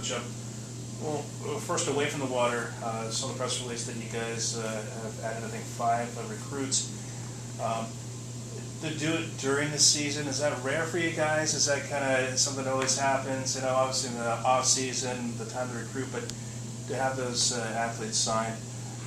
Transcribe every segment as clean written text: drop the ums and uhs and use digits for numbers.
jump. Well, first, away from the water, saw the press release that you guys have added, I think, 5 recruits. To do it during the season, is that rare for you guys? Is that kind of something that always happens? You know, obviously in the off season, the time to recruit, but to have those athletes signed,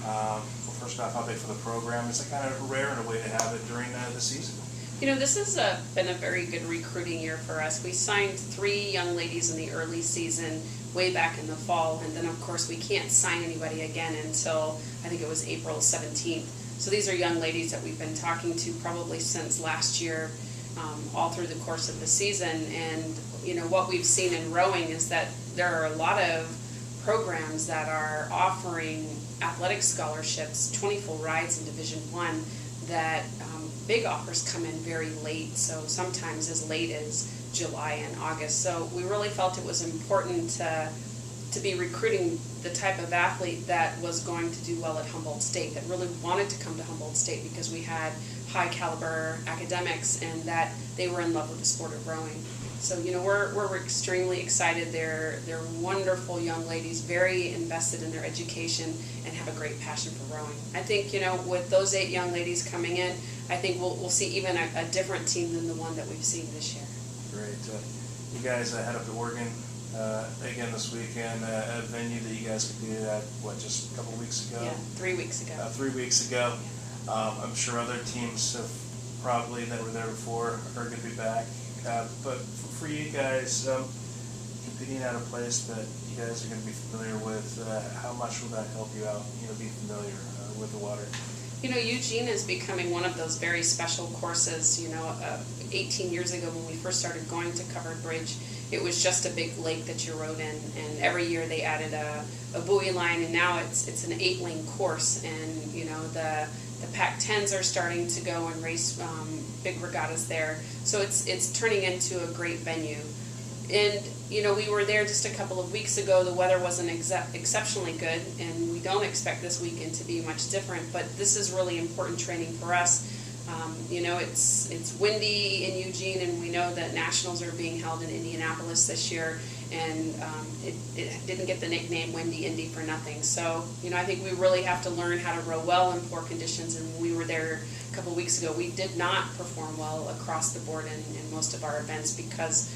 well, first off, how big for the program? Is that kind of rare in a way to have it during the season? You know, this has been a very good recruiting year for us. We signed 3 young ladies in the early season, way back in the fall, and then of course we can't sign anybody again until I think it was April 17th. So these are young ladies that we've been talking to probably since last year, all through the course of the season. And you know, what we've seen in rowing is that there are a lot of programs that are offering athletic scholarships, 20 full rides in Division I, that big offers come in very late, so sometimes as late as July and August. So we really felt it was important to be recruiting the type of athlete that was going to do well at Humboldt State, that really wanted to come to Humboldt State because we had high caliber academics and that they were in love with the sport of rowing. So you know, we're extremely excited. They're wonderful young ladies, very invested in their education and have a great passion for rowing. I think, you know, with those 8 young ladies coming in, I think we'll see even a different team than the one that we've seen this year. Great. You guys head up to Oregon again this weekend, a venue that you guys competed at, what, just a couple weeks ago? Yeah, 3 weeks ago. 3 weeks ago. I'm sure other teams have probably that were there before are going to be back. But for you guys, competing at a place that you guys are going to be familiar with, how much will that help you out, you know, be familiar with the water? You know, Eugene is becoming one of those very special courses. You know, 18 years ago when we first started going to Covered Bridge, it was just a big lake that you rode in, and every year they added a buoy line, and now it's an 8-lane course, and you know, the Pac-10s are starting to go and race big regattas there, so it's turning into a great venue. And you know, we were there just a couple of weeks ago. The weather wasn't exceptionally good, and we don't expect this weekend to be much different, but this is really important training for us. You know, it's windy in Eugene, and we know that nationals are being held in Indianapolis this year, and it didn't get the nickname Windy Indy for nothing. So, you know, I think we really have to learn how to row well in poor conditions, and when we were there a couple of weeks ago, we did not perform well across the board in most of our events because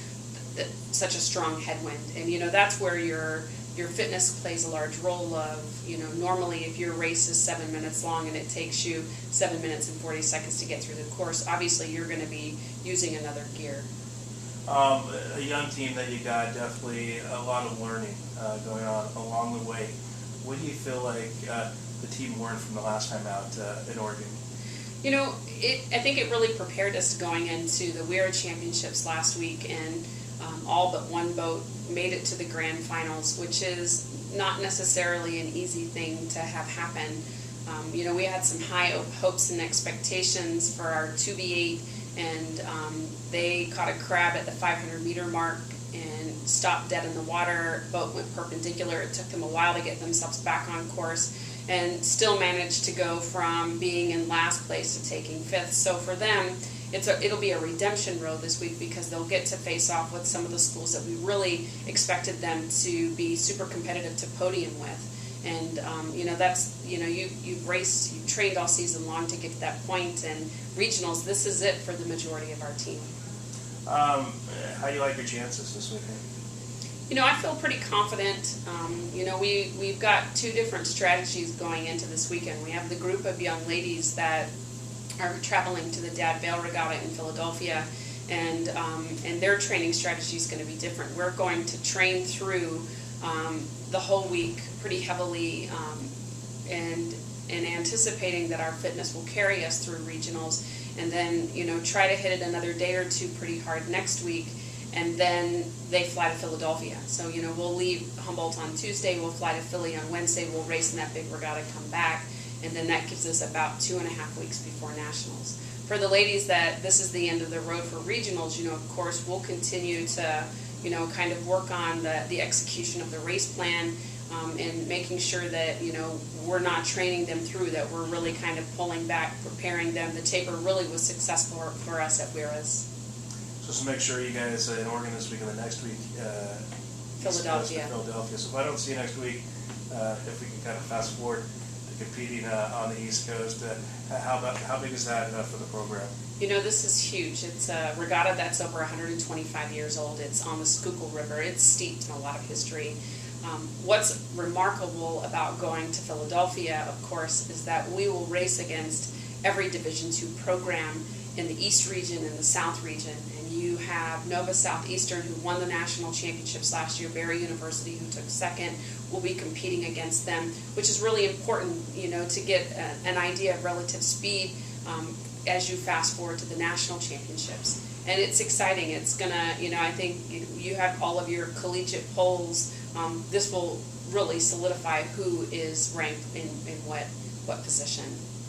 such a strong headwind. And you know, that's where your fitness plays a large role of, you know, normally if your race is 7 minutes long and it takes you 7 minutes and 40 seconds to get through the course, obviously you're going to be using another gear. A young team that you got, definitely a lot of learning going on along the way. What do you feel like the team learned from the last time out in Oregon? You know, I think it really prepared us going into the WERA Championships last week, and all but one boat made it to the grand finals, which is not necessarily an easy thing to have happen. You know, we had some high hopes and expectations for our 2B8, and they caught a crab at the 500-meter mark and stopped dead in the water. Boat went perpendicular. It took them a while to get themselves back on course, and still managed to go from being in last place to taking 5th. So for them, it'll be a redemption row this week because they'll get to face off with some of the schools that we really expected them to be super competitive to podium with. And you know, that's, you know, you've trained all season long to get to that point, and regionals, this is it for the majority of our team. How do you like your chances this weekend? You know, I feel pretty confident. You know, we've got 2 different strategies going into this weekend. We have the group of young ladies that are traveling to the Dad Vail Regatta in Philadelphia, and their training strategy is going to be different. We're going to train through the whole week pretty heavily, and anticipating that our fitness will carry us through regionals, and then, you know, try to hit it another day or 2 pretty hard next week, and then they fly to Philadelphia. So, you know, we'll leave Humboldt on Tuesday, we'll fly to Philly on Wednesday, we'll race in that big regatta, come back, and then that gives us about 2.5 weeks before nationals. For the ladies that this is the end of the road for regionals, you know, of course, we'll continue to, you know, kind of work on the execution of the race plan, and making sure that, you know, we're not training them through, that we're really kind of pulling back, preparing them. The taper really was successful for us at WERA's. Just to make sure you guys in Oregon this week and the next week, East Coast Philadelphia. to Philadelphia. So if I don't see you next week, if we can kind of fast forward to competing on the East Coast, how big is that for the program? You know, this is huge. It's a regatta that's over 125 years old. It's on the Schuylkill River. It's steeped in a lot of history. What's remarkable about going to Philadelphia, of course, is that we will race against every Division II program in the East region and the South region. And you have Nova Southeastern, who won the national championships last year, Barry University, who took second. We'll be competing against them, which is really important, you know, to get an idea of relative speed as you fast forward to the national championships. And it's exciting. It's gonna, you know, I think you have all of your collegiate polls. This will really solidify who is ranked in what position.